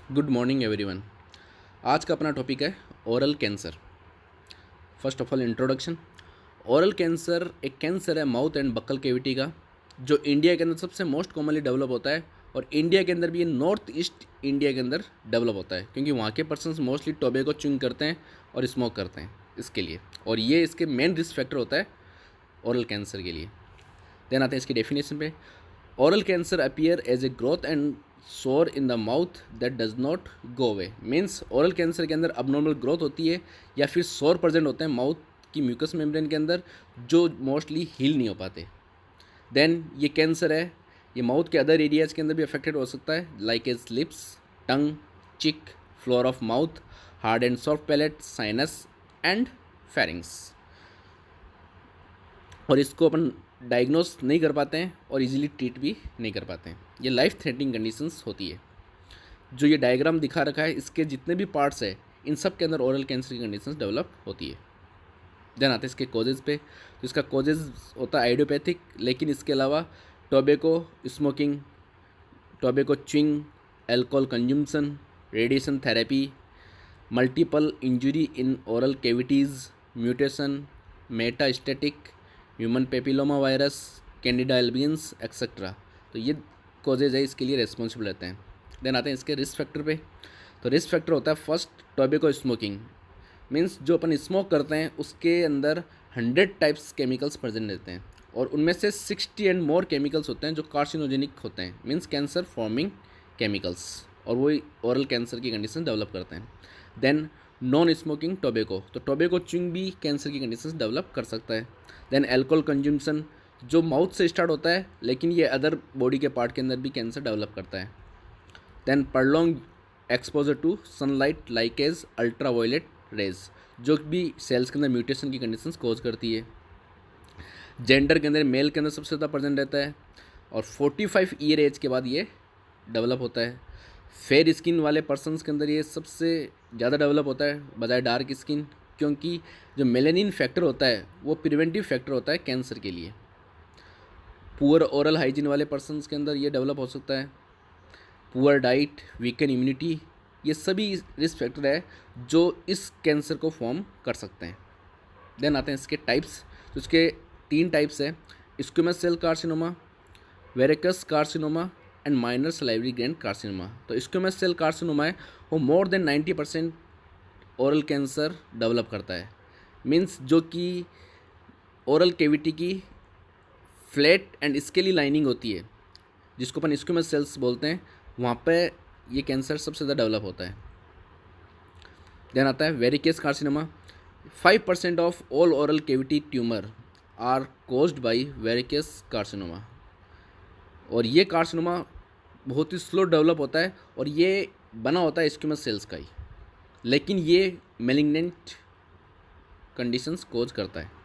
Good morning everyone. आज का अपना टॉपिक है oral cancer. First of all introduction. Oral cancer एक कैंसर है माउथ एंड बक्कल कैविटी का, जो इंडिया के अंदर सबसे मोस्ट कॉमनली डेवलप होता है। और इंडिया के अंदर भी ये नॉर्थ ईस्ट इंडिया के अंदर डेवलप होता है, क्योंकि वहाँ के पर्सनस मोस्टली टोबैको च्यूइंग करते हैं और स्मोक करते हैं इसके लिए, और ये इसके मेन रिस्क फैक्टर होता है ओरल कैंसर के लिए। देन आते हैं इसकी डेफिनेशन पे। Oral cancer appear as a growth and sore in the mouth that does not go away. Means oral cancer के अंदर अबनॉर्मल ग्रोथ होती है या फिर सोर प्रेजेंट होते हैं माउथ की म्यूकस मेम्ब्रेन के अंदर, जो मोस्टली हील नहीं हो पाते। देन ये कैंसर है, ये माउथ के अदर एरियाज़ के अंदर भी अफेक्टेड हो सकता है, लाइक एज लिप्स, टंग, चिक, floor of mouth, hard and soft palate, sinus and pharynx. और इसको अपन डायग्नोस नहीं कर पाते हैं और इजीली ट्रीट भी नहीं कर पाते हैं। ये लाइफ थ्रेटनिंग कंडीशंस होती है। जो ये डायग्राम दिखा रखा है, इसके जितने भी पार्ट्स है, इन सब के अंदर ओरल कैंसर की कंडीशंस डेवलप होती है। देन आते हैं इसके कॉजेज़ पे। तो इसका कॉजेज़ होता है आइडियोपैथिक, लेकिन इसके अलावा tobacco smoking, tobacco chewing, alcohol consumption, radiation therapy, multiple injury in oral cavities, mutation, metastatic, human papilloma virus, candida albicans etcetera. तो ये कॉजेज है, इसके लिए रेस्पॉन्सिबल रहते हैं। देन आते हैं इसके रिस्क फैक्टर पे। तो रिस्क फैक्टर होता है फर्स्ट टोबैको स्मोकिंग। मीन्स जो अपन स्मोक करते हैं उसके अंदर 100 टाइप्स केमिकल्स प्रेजेंट रहते हैं, और उनमें से 60 एंड मोर केमिकल्स होते हैं जो कार्सिनोजेनिक होते हैं, मीन्स कैंसर फॉर्मिंग केमिकल्स, और वही ओरल कैंसर की कंडीशन डेवलप करते हैं। देन नॉन स्मोकिंग टोबैको, तो टोबैको च्विंग भी कैंसर की कंडीशन डेवलप कर सकता है। देन एल्कोहल कंज्यूमसन, जो माउथ से स्टार्ट होता है लेकिन ये अदर बॉडी के पार्ट के अंदर भी कैंसर डेवलप करता है। Then prolong exposure to sunlight like as ultraviolet rays, जो भी सेल्स के अंदर म्यूटेशन की कंडीशंस कोज करती है। जेंडर के अंदर मेल के अंदर सबसे ज़्यादा प्रेजेंट रहता है, और 45 ईयर एज के बाद ये डेवलप होता है। फेयर स्किन वाले पर्सनस के अंदर ये सबसे ज़्यादा डेवलप होता है बजाय डार्क स्किन, क्योंकि जो मेलेनिन फैक्टर होता है वो प्रिवेंटिव फैक्टर होता है कैंसर के लिए। पुअर ओरल हाइजीन वाले पर्सनस के अंदर ये डेवलप हो सकता है। पुअर डाइट, वीकन इम्यूनिटी, ये सभी रिस्क फैक्टर है जो इस कैंसर को फॉर्म कर सकते हैं। देन आते हैं इसके टाइप्स। तो इसके 3 टाइप्स है, squamous cell carcinoma, verrucous carcinoma and minor salivary gland carcinoma. तो स्क्विमस सेल कार्सिनोमा है, वो more than 90% oral cancer develop करता है। मीन्स जो कि ओरल कैविटी की फ्लैट एंड स्केली लाइनिंग होती है, जिसको अपन स्क्विमस सेल्स बोलते हैं, वहाँ पे ये कैंसर सबसे ज़्यादा डेवलप होता है। देन आता है verrucous carcinoma. 5% of all oral cavity tumour are caused by verrucous carcinoma, और ये कार्सिनोमा बहुत ही स्लो डेवलप होता है, और ये बना होता है स्क्विमस सेल्स का ही, लेकिन ये मेलिग्नेंट कंडीशंस कोज करता है।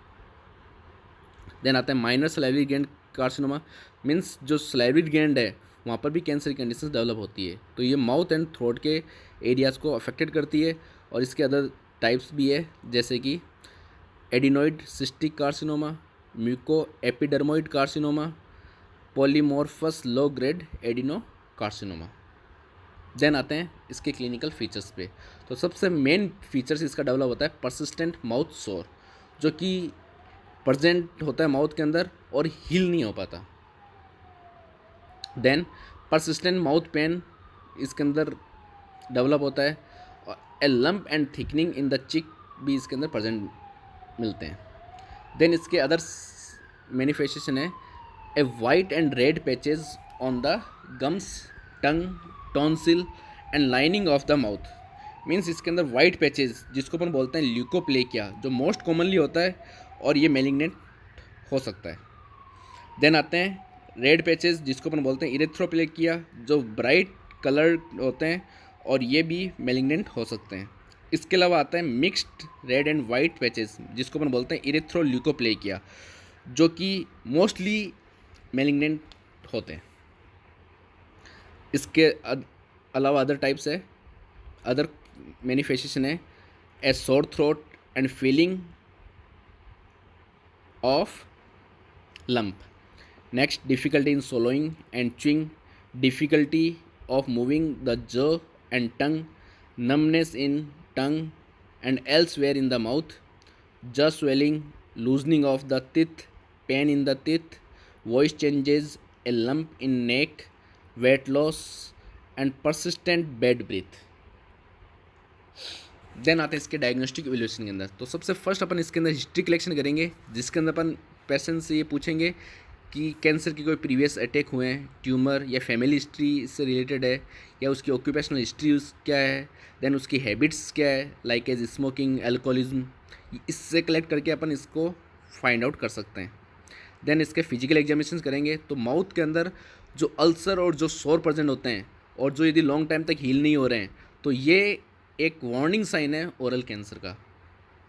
देन आता है minor salivary gland carcinoma. Means जो सलाइवरी ग्लैंड है वहाँ पर भी कैंसर की कंडीशंस डेवलप होती है, तो ये माउथ एंड थ्रोट के एरियाज़ को अफेक्टेड करती है। और इसके अदर टाइप्स भी है, जैसे कि adenoid cystic carcinoma, muco epidermoid carcinoma, polymorphous low grade adeno carcinoma. Then आते हैं इसके क्लिनिकल फीचर्स पे। तो सबसे मेन फीचर्स इसका डेवलप होता है परसिस्टेंट माउथ सोर, जो कि प्रेजेंट होता है माउथ के अंदर और हील नहीं हो पाता। देन परसिस्टेंट माउथ पेन इसके अंदर डेवलप होता है, और ए lump and thickening in the चिक भी इसके अंदर प्रेजेंट मिलते हैं। देन इसके अदर मैनिफेस्टेशन है a white and red patches on the gums, tongue, tonsil and lining of the mouth. Means इसके अंदर वाइट पैचेज, जिसको अपन बोलते हैं ल्यूकोप्लेकिया, जो मोस्ट कॉमनली होता है, और ये मेलिग्नेंट हो सकता है। देन आते हैं रेड पैचेस, जिसको अपन बोलते हैं इरेथ्रोप्लेकिया, जो ब्राइट कलर होते हैं, और ये भी मेलिग्नेंट हो सकते हैं। इसके अलावा आता है mixed red and white patches, जिसको अपन बोलते हैं इरेथ्रोल्यूकोप्लेकिया, जो कि मोस्टली मेलिग्नेंट होते हैं। इसके अलावा अदर टाइप्स है, अदर मैनिफेस्टेशन है a sore throat and feeling of lump. Next, difficulty in swallowing and chewing, difficulty of moving the jaw and tongue, numbness in tongue and elsewhere in the mouth, jaw swelling, loosening of the teeth, pain in the teeth, voice changes, a lump in neck, weight loss and persistent bad breath. Then आते हैं इसके diagnostic evaluation के अंदर। तो सबसे first अपन इसके अंदर history collection करेंगे, जिसके अंदर अपन पेशेंट से ये पूछेंगे कि कैंसर के कोई प्रीवियस अटैक हुए हैं, ट्यूमर या फैमिली हिस्ट्री इससे रिलेटेड है, या उसकी ऑक्यूपेशनल हिस्ट्री क्या है, देन उसकी हैबिट्स क्या है लाइक एज स्मोकिंग, एल्कोहलिज्म, इससे कलेक्ट करके अपन इसको फाइंड आउट कर सकते हैं। देन इसके फिजिकल एग्जामिनेशन करेंगे। तो माउथ के अंदर जो अल्सर और जो सोर प्रेजेंट होते हैं और जो यदि लॉन्ग टाइम तक हील नहीं हो रहे हैं, तो ये एक वार्निंग साइन है ओरल कैंसर का।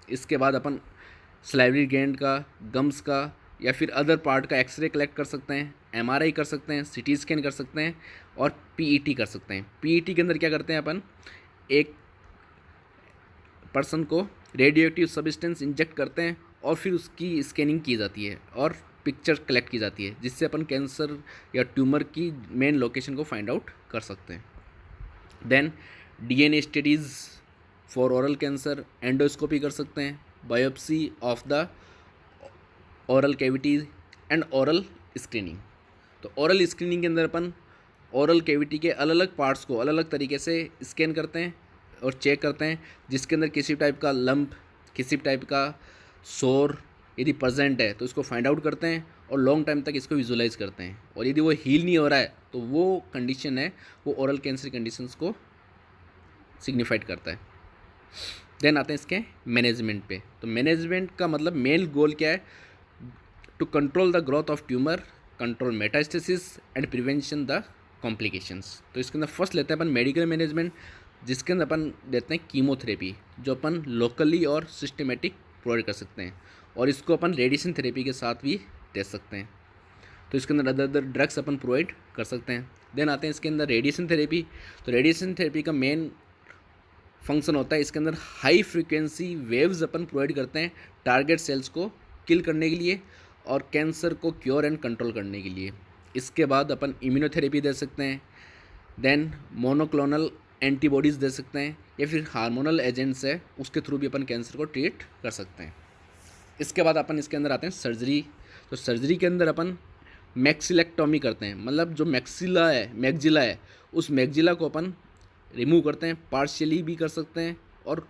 इसके बाद अपन सलाइवरी ग्लैंड का, गम्स का या फिर अदर पार्ट का एक्सरे कलेक्ट कर सकते हैं, एमआरआई कर सकते हैं, सीटी स्कैन कर सकते हैं और पीईटी कर सकते हैं। पीईटी के अंदर क्या करते हैं अपन, एक पर्सन को रेडियो एक्टिव सब्सटेंस इंजेक्ट करते हैं और फिर उसकी स्कैनिंग की जाती है और पिक्चर कलेक्ट की जाती है, जिससे अपन कैंसर या ट्यूमर की मेन लोकेशन को फाइंड आउट कर सकते हैं। Then DNA studies for oral cancer, endoscopy कर सकते हैं, biopsy of the oral cavity and oral screening. तो ओरल स्क्रीनिंग के अंदर अपन ओरल कैविटी के अलग अलग पार्ट्स को अलग अलग तरीके से स्कैन करते हैं और चेक करते हैं, जिसके अंदर किसी टाइप का लंप, किसी टाइप का सोर यदि प्रेजेंट है तो इसको फाइंड आउट करते हैं और लॉन्ग टाइम तक इसको विजुलाइज करते हैं। और यदि वो हील नहीं हो रहा है तो वो कंडीशन है, वो ओरल कैंसर कंडीशंस को सिग्निफाइड करता है। देन आते हैं इसके मैनेजमेंट पे। तो मैनेजमेंट का मतलब मेन गोल क्या है, to control the growth of tumour, control metastasis and prevention the complications. तो इसके अंदर फर्स्ट लेते हैं अपन मेडिकल मैनेजमेंट, जिसके अंदर अपन देते हैं कीमोथेरेपी, जो अपन लोकली और सिस्टमेटिक प्रोवाइड कर सकते हैं, और इसको अपन रेडिएशन थेरेपी के साथ भी दे सकते हैं। तो इसके अंदर अदर अदर ड्रग्स अपन प्रोवाइड कर सकते हैं। देन आते हैं इसके अंदर रेडिएशन थेरेपी। तो रेडिएशन थेरेपी का मेन फंक्शन होता है, इसके अंदर हाई फ्रीक्वेंसी वेव्स अपन प्रोवाइड करते हैं टारगेट सेल्स को किल करने के लिए और कैंसर को क्योर एंड कंट्रोल करने के लिए। इसके बाद अपन इम्यूनोथेरेपी दे सकते हैं, देन मोनोक्लोनल एंटीबॉडीज़ दे सकते हैं, या फिर हार्मोनल एजेंट्स है उसके थ्रू भी अपन कैंसर को ट्रीट कर सकते हैं। इसके बाद अपन इसके अंदर आते हैं सर्जरी। तो सर्जरी के अंदर अपन मैक्सिलेक्टोमी करते हैं, मतलब जो मैक्जिला है उस मैक्जिला को अपन रिमूव करते हैं, पार्शियली भी कर सकते हैं और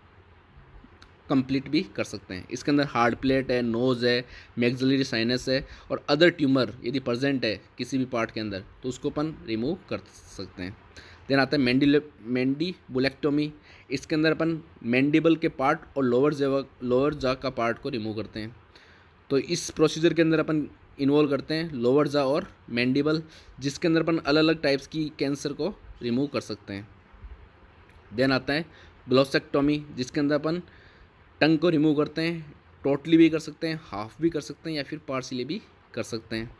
कंप्लीट भी कर सकते हैं। इसके अंदर हार्ड प्लेट है, नोज़ है, मैक्सिलरी साइनस है और अदर ट्यूमर यदि प्रेजेंट है किसी भी पार्ट के अंदर तो उसको अपन रिमूव कर सकते हैं। देन आता है मैंडिबुलेक्टोमी। इसके अंदर अपन मैंडिबल के पार्ट और लोअर जा का पार्ट को रिमूव करते हैं। तो इस प्रोसीजर के अंदर अपन इन्वॉल्व करते हैं लोअर जा और मैंडिबल, जिसके अंदर अपन अलग अलग टाइप्स की कैंसर को रिमूव कर सकते हैं। देन आता है ग्लोसेक्टोमी, जिसके अंदर अपन टंग को रिमूव करते हैं, टोटली भी कर सकते हैं, हाफ भी कर सकते हैं या फिर पार्शियली भी कर सकते हैं।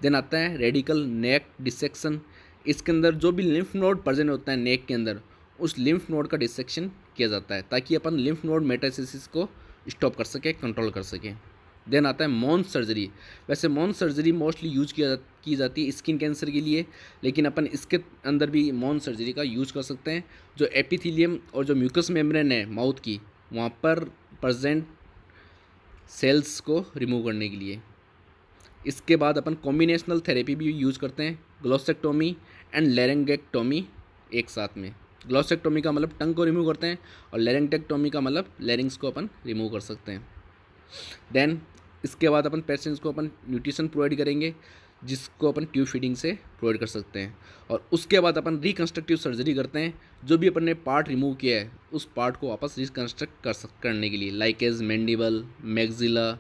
देन आता है रेडिकल नेक डिसेक्शन। इसके अंदर जो भी लिम्फ नोड प्रेजेंट होता है नेक के अंदर, उस लिम्फ नोड का डिसेक्शन किया जाता है ताकि अपन लिम्फ नोड मेटास्टेसिस को स्टॉप कर सके, कंट्रोल कर सके। देन आता है मॉन्स सर्जरी। वैसे मॉन्स सर्जरी मोस्टली यूज की जाती है स्किन कैंसर के लिए, लेकिन अपन इसके अंदर भी मॉन्स सर्जरी का यूज़ कर सकते हैं, जो एपिथेलियम और जो म्यूकस मेम्ब्रेन है माउथ की, वहाँ पर प्रेजेंट सेल्स को रिमूव करने के लिए। इसके बाद अपन कॉम्बिनेशनल थेरेपी भी यूज़ करते हैं, ग्लोसेक्टोमी एंड लेरेंगेक्टोमी एक साथ में। ग्लोसेक्टोमी का मतलब टंग को रिमूव करते हैं और लेरेंगेक्टोमी का मतलब लेरिंग्स को अपन रिमूव कर सकते हैं। देन इसके बाद अपन पेशेंट्स को अपन न्यूट्रिशन प्रोवाइड करेंगे, जिसको अपन ट्यूब फीडिंग से प्रोवाइड कर सकते हैं, और उसके बाद अपन रिकन्स्ट्रक्टिव सर्जरी करते हैं, जो भी अपन ने पार्ट रिमूव किया है उस पार्ट को वापस रिकन्स्ट्रक्ट करने के लिए, लाइक एज मैंडिबल, मैक्सिला,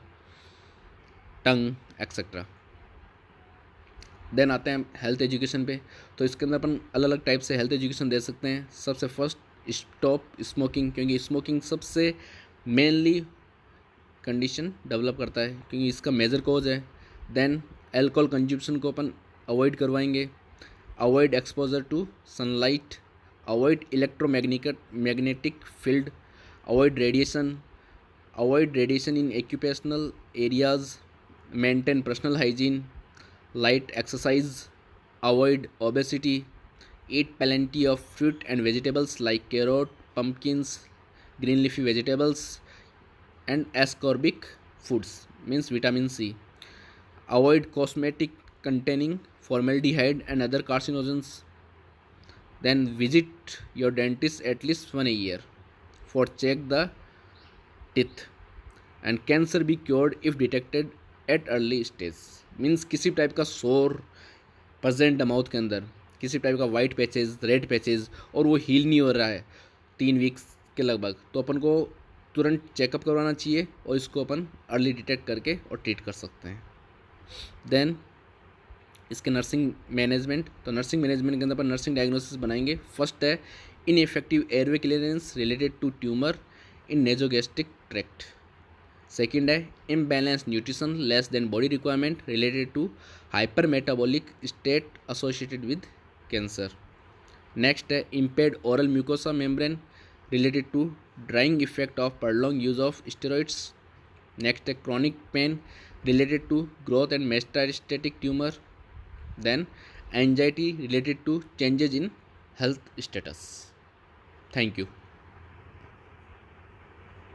टंग एक्सेट्रा। देन आते हैं हेल्थ एजुकेशन पे। तो इसके अंदर अपन अलग अलग टाइप से हेल्थ एजुकेशन दे सकते हैं। सबसे फर्स्ट स्टॉप स्मोकिंग, क्योंकि स्मोकिंग सबसे मेनली कंडीशन डेवलप करता है, क्योंकि इसका मेजर कॉज है। देन अल्कोहल कंज्यूमशन को अपन अवॉइड करवाएंगे, avoid exposure to sunlight, avoid magnetic field, avoid radiation in occupational areas, maintain personal hygiene, light exercise, avoid obesity, Eat plenty of fruit and vegetables like carrot, pumpkins, green leafy vegetables, and ascorbic foods means vitamin C. Avoid cosmetic containing formaldehyde and other carcinogens. Then visit your dentist at least one a year for check the teeth. And cancer be cured if detected at early stage means किसी type का सोर present mouth के अंदर, किसी type का white patches, red patches, और वो heal नहीं हो रहा है 3 वीक्स के लगभग, तो अपन को तुरंत चेकअप करवाना चाहिए और इसको अपन अर्ली डिटेक्ट करके और ट्रीट कर सकते हैं. देन इसके नर्सिंग मैनेजमेंट, तो नर्सिंग मैनेजमेंट के अंदर अपन नर्सिंग डायग्नोसिस बनाएंगे. फर्स्ट है ineffective airway clearance related to tumour in nasogastric tract. Second है imbalance nutrition less than body requirement related to hyper metabolic state associated with cancer. Next है impaired oral mucosa membrane related to drying effect of prolonged use of steroids. Next है chronic pain related to growth and metastatic tumour. Then anxiety related to changes in health status. Thank you.